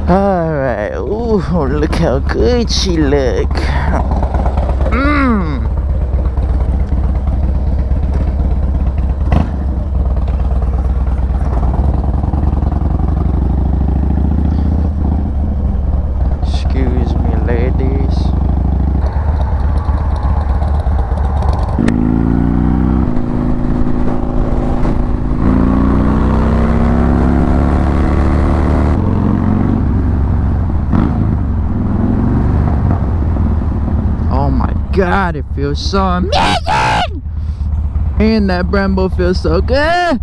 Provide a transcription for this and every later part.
Alright, ooh, look how good she look. Excuse me, ladies. God, it feels so amazing! And that Brembo feels so good!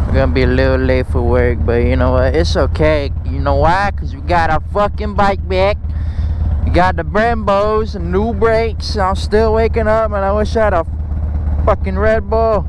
We're gonna be a little late for work, but you know what? It's okay. You know why? Because we got our fucking bike back. We got the Brembos and new brakes. I'm still waking up and I wish I had a fucking Red Bull.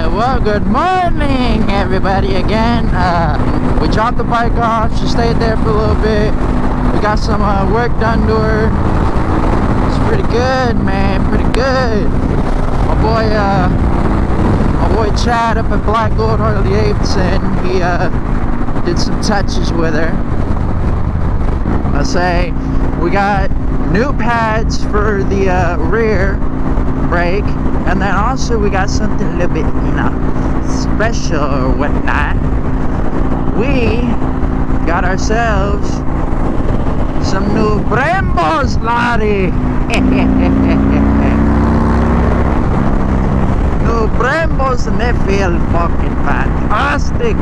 Well, good morning everybody again. We dropped the bike off. She stayed there for a little bit. We got some work done to her. It's pretty good, man, pretty good. My boy Chad up at Black Gold Harley Davidson, he did some touches with her. I say we got new pads for the rear brake, and then also we got something a little bit, you know, special or whatnot. We got ourselves some new Brembos, laddie. New Brembos, and they feel fucking fantastic.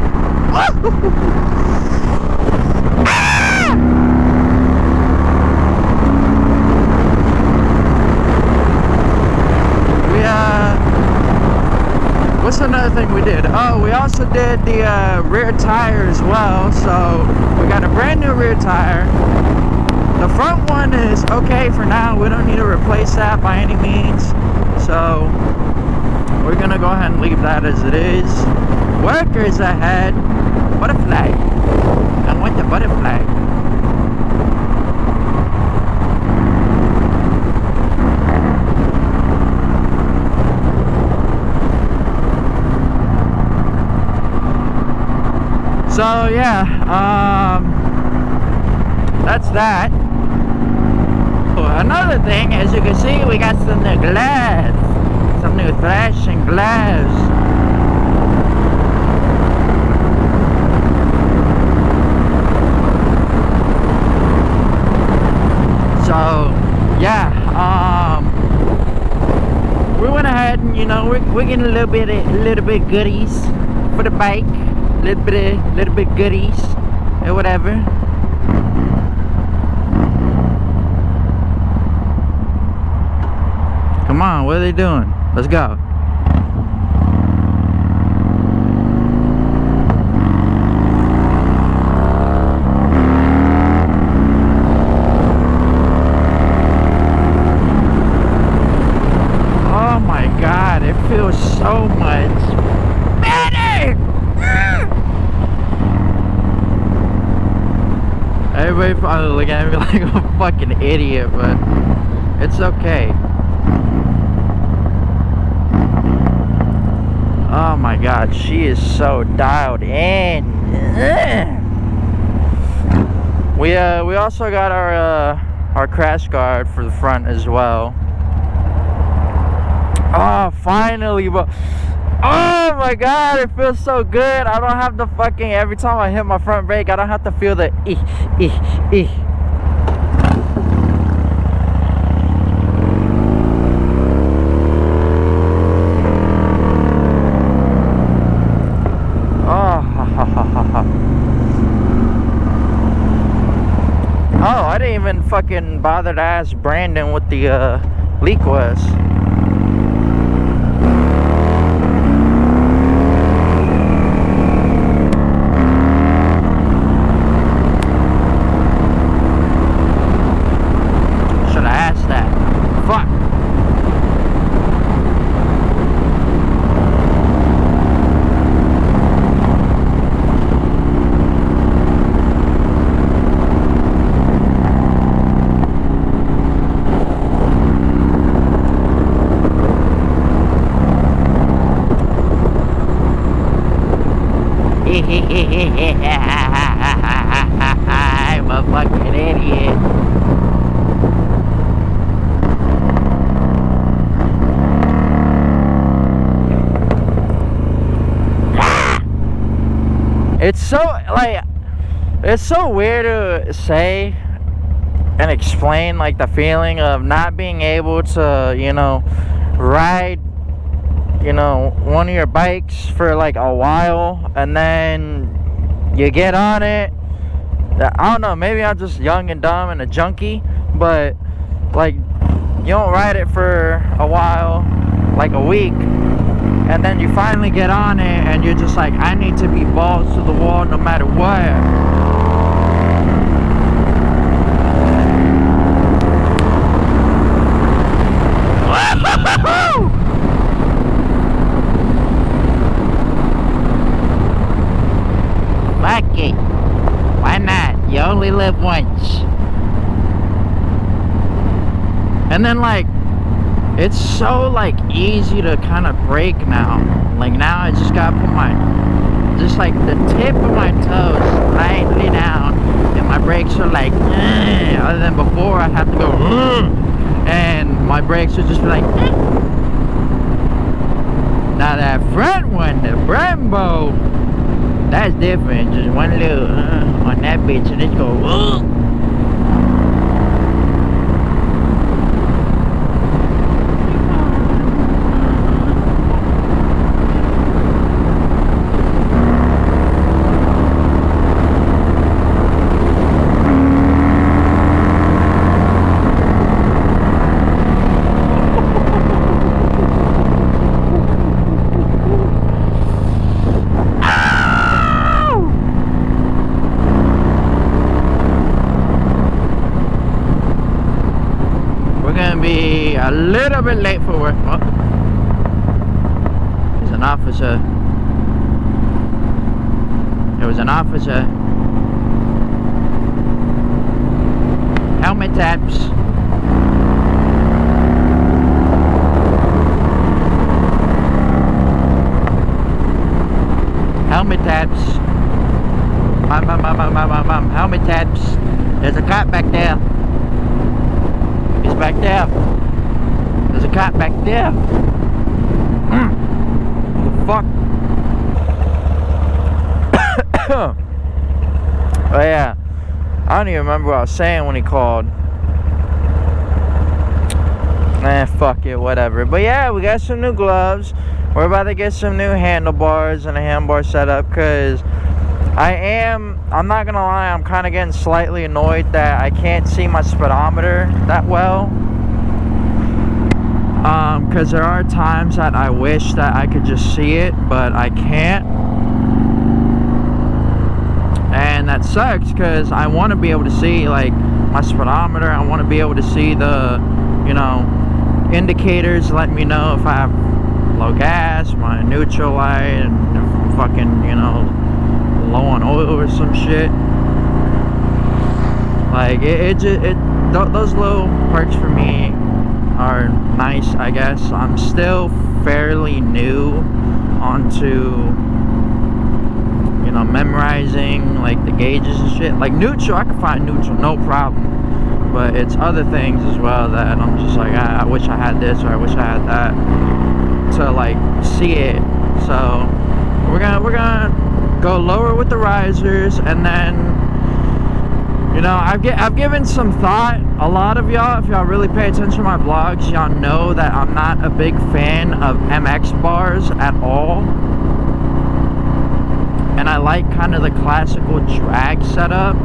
What's another thing we did? Oh, we also did the rear tire as well. So we got a brand new rear tire. The front one is okay for now. We don't need to replace that by any means. So we're gonna go ahead and leave that as it is. Workers ahead. Butterfly. I want the butterfly. So yeah, that's that. Another thing, as you can see, we got some new glass, some new Thrashin glass. So yeah, we went ahead and, you know, we're getting a little bit goodies for the bike. Little bit goodies or whatever. Come on, what are they doing? Let's go. Oh my God, it feels so much better. Everybody probably looking at me like I'm a fucking idiot, but it's okay. Oh my god, she is so dialed in. We also got our crash guard for the front as well. Oh, finally, but oh my god, it feels so good. I don't have the fucking, every time I hit my front brake, I don't have to feel the Oh, I didn't even fucking bother to ask Brandon what the leak was. Should I ask that? Fuck. I'm a fucking idiot. It's so, like, it's so weird to say and explain, like, the feeling of not being able to, you know, ride, you know, one of your bikes for like a while, and then you get on it. I don't know, maybe I'm just young and dumb and a junkie, but like, you don't ride it for a while, like a week, and then you finally get on it and you're just like, I need to be balls to the wall no matter what. Fuck it. Why not? You only live once. And then, like, it's so, like, easy to kind of brake now. Like, now I just gotta put my, just like the tip of my toes lightly down, and my brakes are like, other than before I have to go, and my brakes would just be like, Now that front one, the Brembo, that's different. Just one little on that bitch, and it go, be a little bit late for work. Oh, there's an officer. There was an officer. Helmet taps. Helmet taps. Helmet taps. There's a cop back there. He's back there. There's a cop back there. What the fuck? Oh yeah. I don't even remember what I was saying when he called. Fuck it, whatever. But yeah, we got some new gloves. We're about to get some new handlebars and a handbar setup, because I'm not gonna lie, I'm kind of getting slightly annoyed that I can't see my speedometer that well. Because there are times that I wish that I could just see it, but I can't. And that sucks, because I want to be able to see, like, my speedometer. I want to be able to see the, you know, indicators let me know if I have low gas, my neutral light, and fucking, you know, low on oil or some shit. Like, those little perks for me are nice, I guess. I'm still fairly new onto, you know, memorizing like the gauges and shit. Like neutral, I can find neutral, no problem. But it's other things as well that I'm just like, I wish I had this, or I wish I had that, to like see it. So we're gonna go lower with the risers, and then, you know, I've given some thought. A lot of y'all, if y'all really pay attention to my vlogs, y'all know that I'm not a big fan of MX bars at all. And I like kind of the classical drag setup.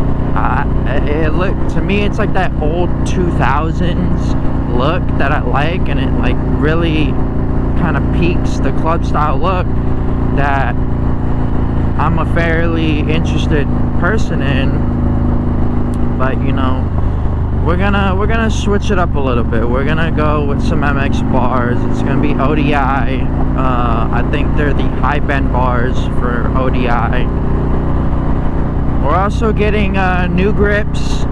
To me, it's like that old 2000s look that I like, and it like really kind of peaks the club style look that I'm a fairly interested person in. But you know, we're gonna switch it up a little bit. We're gonna go with some MX bars. It's gonna be ODI. I think they're the high bend bars for ODI. We're also getting new grips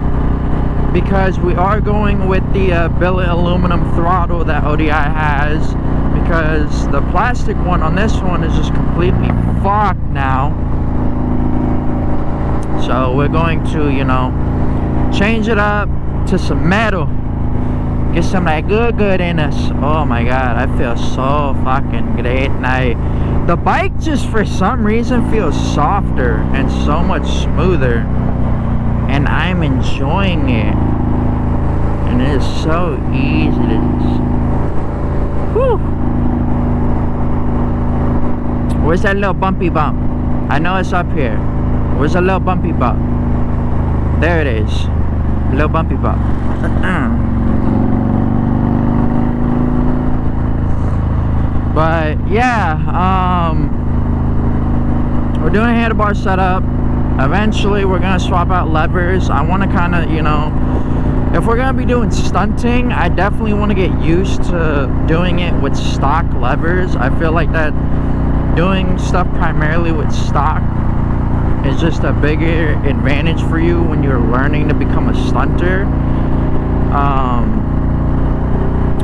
because we are going with the billet aluminum throttle that ODI has, because the plastic one on this one is just completely fucked now. So we're going to, you know, change it up to some metal, get some of that good in us. Oh my god, I feel so fucking great now. The bike just for some reason feels softer and so much smoother, and I'm enjoying it, and it is so easy to just, whew. Where's that little bumpy bump? I know it's up here. Where's the little bumpy bump? There it is. Little bumpy bump. But yeah, we're doing a handlebar setup. Eventually we're gonna swap out levers. I want to kind of, you know, if we're gonna be doing stunting, I definitely want to get used to doing it with stock levers. I feel like that doing stuff primarily with stock is just a bigger advantage for you when you're learning to become a stunter.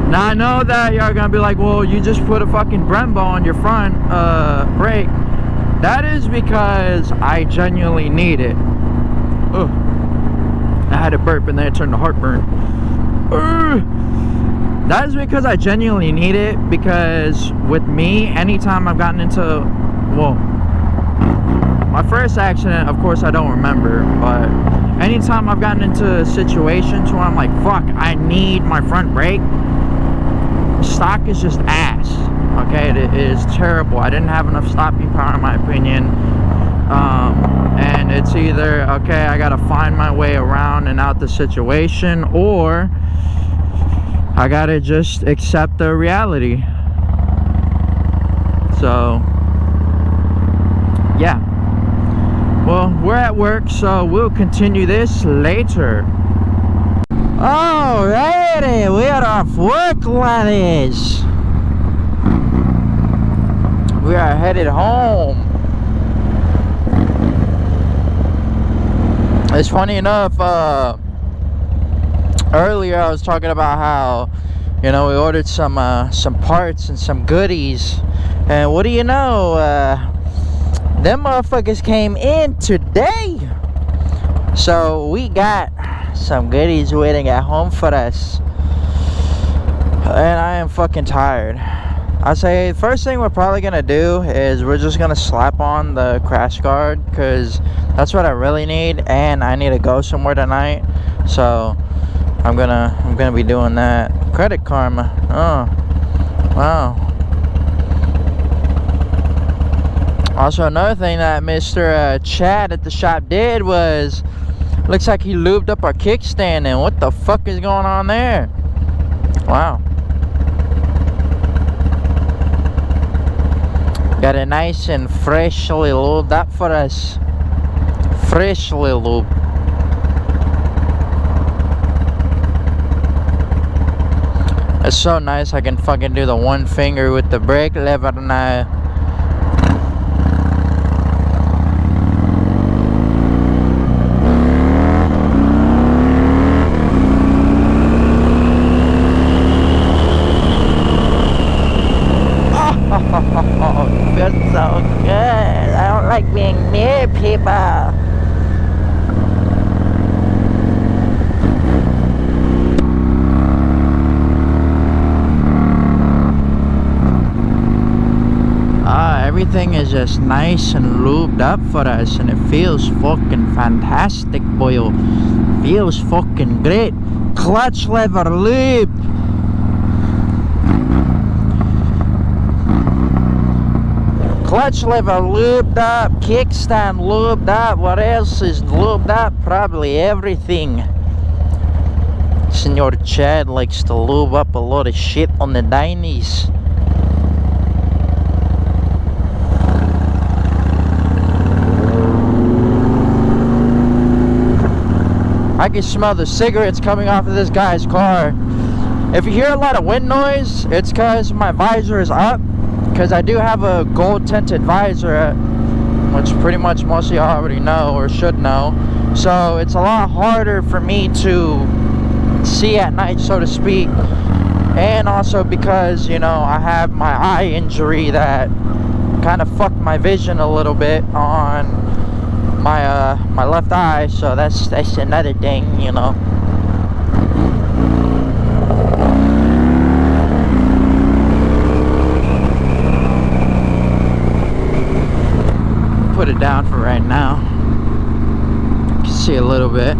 Now I know that y'all are gonna be like, well, you just put a fucking Brembo on your front brake. That is because I genuinely need it. Ugh. I had a burp and then it turned to heartburn. That is because I genuinely need it, because with me, anytime I've gotten into, well, my first accident, of course I don't remember, but anytime I've gotten into situations where I'm like, fuck, I need my front brake, stock is just ass. Okay, it is terrible. I didn't have enough stopping power in my opinion. And it's either, okay, I gotta find my way around and out the situation, or I gotta just accept the reality. So yeah, well, we're at work, so we'll continue this later. Alrighty, we are off work, laddies. We are headed home. It's funny enough, earlier I was talking about how, you know, we ordered some parts and some goodies, and what do you know, them motherfuckers came in today. So we got some goodies waiting at home for us, and I am fucking tired. I say first thing we're probably gonna do is we're just gonna slap on the crash guard, because that's what I really need, and I need to go somewhere tonight. So I'm gonna be doing that. Credit Karma. Oh wow. Also, another thing that Mr. Chad at the shop did was, looks like he lubed up our kickstand, and what the fuck is going on there? Wow. Got it nice and freshly lubed up for us. Freshly lubed. It's so nice I can fucking do the one finger with the brake lever now. Hey people! Everything is just nice and lubed up for us, and it feels fucking fantastic, boyo. Feels fucking great. Clutch lever lubed. Clutch lever lubed up. Kickstand lubed up. What else is lubed up? Probably everything. Senor Chad likes to lube up a lot of shit on the Dynies. I can smell the cigarettes coming off of this guy's car. If you hear a lot of wind noise, it's because my visor is up. Because I do have a gold tinted visor, which pretty much most of you already know or should know. So it's a lot harder for me to see at night, so to speak. And also because, you know, I have my eye injury that kind of fucked my vision a little bit on my left eye, so that's another thing, you know. Put it down for right now. You can see a little bit,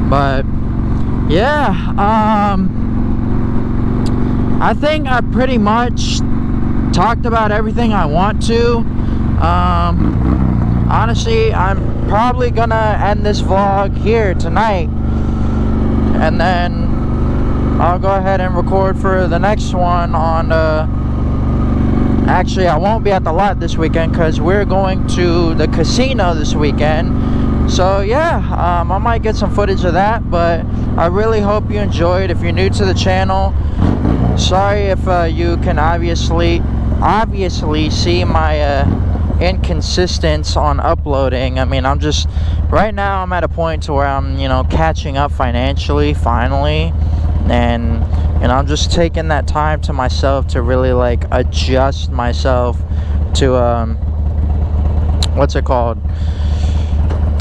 but yeah, I think I pretty much talked about everything I want to. Honestly, I'm probably gonna end this vlog here tonight, and then I'll go ahead and record for the next one on actually I won't be at the lot this weekend because we're going to the casino this weekend. So yeah, I might get some footage of that, but I really hope you enjoyed. If you're new to the channel, sorry if you can obviously see my inconsistence on uploading. I mean, right now I'm at a point to where I'm, you know, catching up financially finally, and I'm just taking that time to myself to really like adjust myself to what's it called,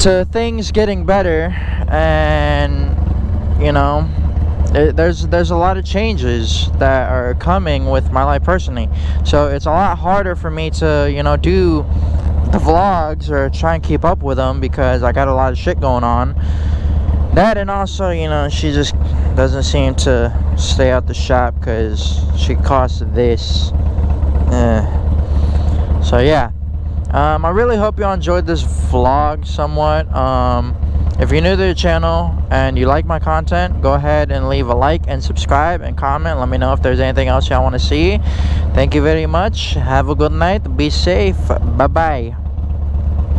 to things getting better. And you know, there's a lot of changes that are coming with my life personally, so it's a lot harder for me to, you know, do the vlogs or try and keep up with them because I got a lot of shit going on. That, and also, you know, she just doesn't seem to stay out the shop because she costs this. So yeah, I really hope you all enjoyed this vlog somewhat. If you're new to the channel and you like my content, go ahead and leave a like and subscribe and comment. Let me know if there's anything else y'all want to see. Thank you very much. Have a good night. Be safe. Bye-bye.